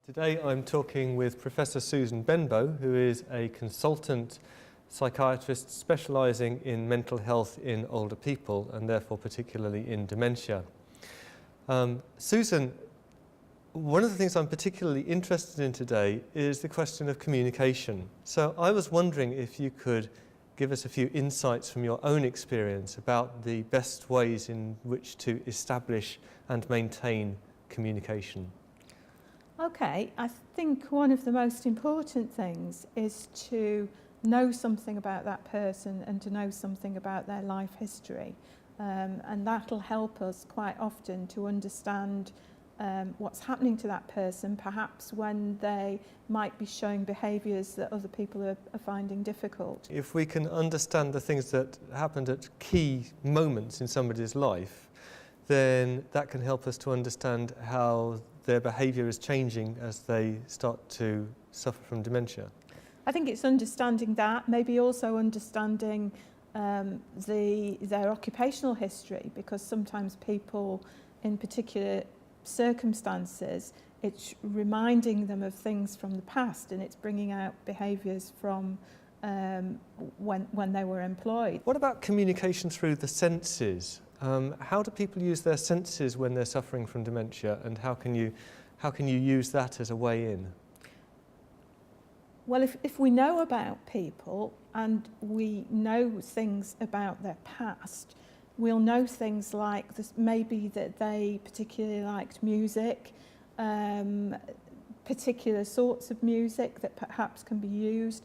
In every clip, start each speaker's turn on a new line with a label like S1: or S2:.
S1: Today I'm talking with Professor Susan Benbow, who is a consultant psychiatrist specialising in mental health in older people and therefore particularly in dementia. Susan, one of the things I'm particularly interested in today is the question of communication. So I was wondering if you could give us a few insights from your own experience about the best ways in which to establish and maintain communication.
S2: Okay, I think one of the most important things is to know something about that person and to know something about their life history. And that'll help us quite often to understand what's happening to that person, perhaps when they might be showing behaviours that other people are finding difficult.
S1: If we can understand the things that happened at key moments in somebody's life, then that can help us to understand how their behaviour is changing as they start to suffer from dementia.
S2: I think it's understanding that, maybe also understanding their occupational history, because sometimes people in particular circumstances, it's reminding them of things from the past and it's bringing out behaviours from when they were employed.
S1: What about communication through the senses? How do people use their senses when they're suffering from dementia, and how can you use that as a way in?
S2: Well, if we know about people and we know things about their past, we'll know things like this, maybe that they particularly liked music, particular sorts of music that perhaps can be used,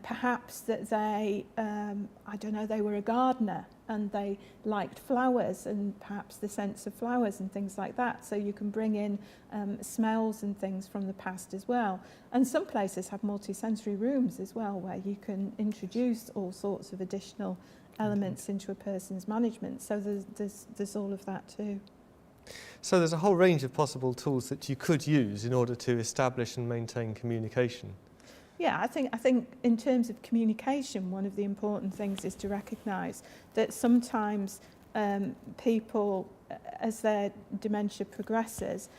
S2: perhaps that they, I don't know, they were a gardener and they liked flowers and perhaps the scents of flowers and things like that. So you can bring in smells and things from the past as well. And some places have multi-sensory rooms as well, where you can introduce all sorts of additional elements into a person's management. So there's all of that too.
S1: So there's a whole range of possible tools that you could use in order to establish and maintain communication.
S2: Yeah, I think in terms of communication, one of the important things is to recognise that sometimes people, as their dementia progresses,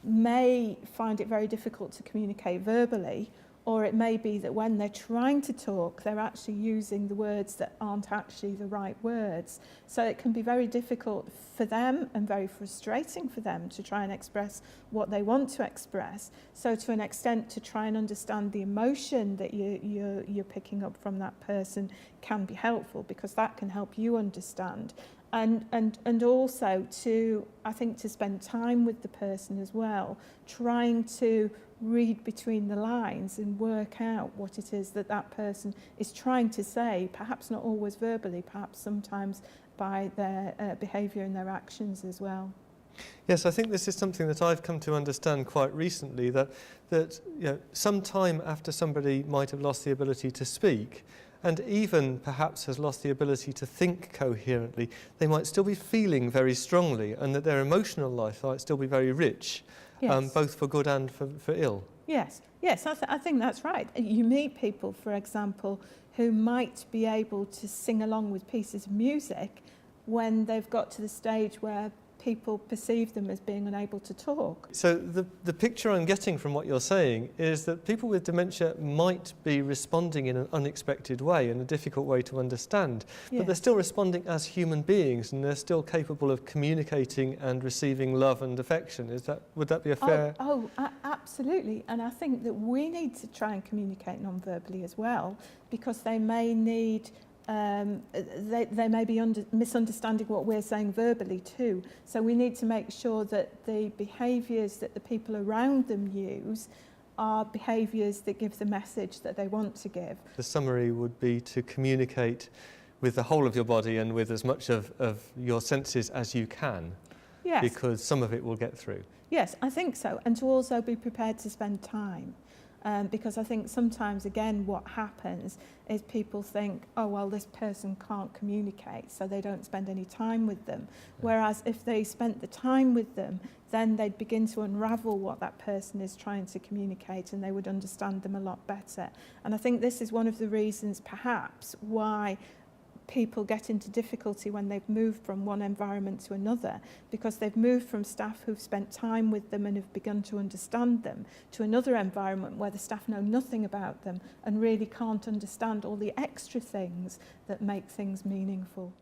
S2: may find it very difficult to communicate verbally, or it may be that when they're trying to talk, they're actually using the words that aren't actually the right words. So it can be very difficult for them and very frustrating for them to try and express what they want to express. So to an extent, to try and understand the emotion that you're picking up from that person can be helpful, because that can help you understand. And also to, I think, to spend time with the person as well, trying to read between the lines and work out what it is that that person is trying to say, perhaps not always verbally, perhaps sometimes by their behaviour and their actions as well.
S1: Yes, I think this is something that I've come to understand quite recently, that you know, some time after somebody might have lost the ability to speak, and even perhaps has lost the ability to think coherently, they might still be feeling very strongly, and that their emotional life might still be very rich, yes. Both for good and for ill.
S2: Yes, yes, I think that's right. You meet people, for example, who might be able to sing along with pieces of music when they've got to the stage where people perceive them as being unable to talk.
S1: So the picture I'm getting from what you're saying is that people with dementia might be responding in an unexpected way, in a difficult way to understand,
S2: yes.
S1: But they're still responding as human beings, and they're still capable of communicating and receiving love and affection. Would that be a fair...
S2: Absolutely. And I think that we need to try and communicate non-verbally as well, because they may need... they may be misunderstanding what we're saying verbally too. So we need to make sure that the behaviours that the people around them use are behaviours that give the message that they want to give.
S1: The summary would be to communicate with the whole of your body and with as much of your senses as you can. Yes. Because some of it will get through.
S2: Yes, I think so. And to also be prepared to spend time. Because I think sometimes, again, what happens is people think, oh, well, this person can't communicate, so they don't spend any time with them. Whereas if they spent the time with them, then they'd begin to unravel what that person is trying to communicate, and they would understand them a lot better. And I think this is one of the reasons, perhaps, why people get into difficulty when they've moved from one environment to another, because they've moved from staff who've spent time with them and have begun to understand them to another environment where the staff know nothing about them and really can't understand all the extra things that make things meaningful.